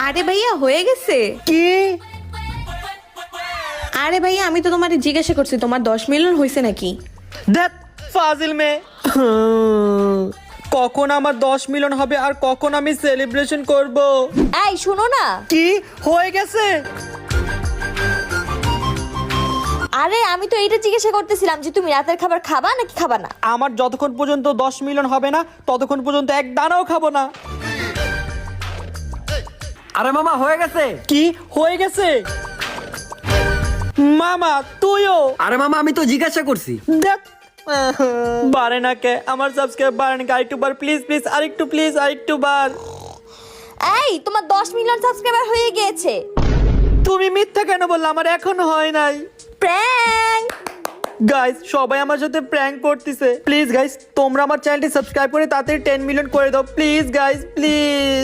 আরে ভাইয়া হয়ে গেছে। কি? আরে ভাইয়া আমি তো তোমারে জিজ্ঞাসা করছি তোমার 10 মিলিয়ন হয়েছে নাকি। ধ্যাৎ ফাজিল মেয়ে। কখন আমার 10 মিলিয়ন হবে আর কখন আমি সেলিব্রেশন করব? এই শুনো না, কি হয়ে গেছে? আরে আমি তো এইটা জিজ্ঞাসা করতেছিলাম যে তুমি রাতের খাবার খাবা নাকি খাবা না। আমার যতক্ষণ পর্যন্ত 10 মিলিয়ন হবে না ততক্ষণ পর্যন্ত এক দানাও খাবো না। আরে মামা হয়ে গেছে। কি হয়ে গেছে? মামা তুইও? আরে মামা আমি তো জিজ্ঞাসা করছি। দেখ বারে না কে আমার সাবস্ক্রাইব বাড়ে না, আরেকটু বার প্লিজ প্লিজ, আরেকটু বার। এই তোমার 10 মিলিয়ন সাবস্ক্রাইবার হয়ে গিয়েছে। তুমি মিথ্যা কেন বললে? আমার এখনো হয় নাই। প্র্যাঙ্ক। গাইস সবাই আমার সাথে প্র্যাঙ্ক করতেছে। প্লিজ গাইস তোমরা আমার চ্যানেলটি সাবস্ক্রাইব করে তাড়াতাড়ি 10 মিলিয়ন করে দাও প্লিজ গাইস প্লিজ।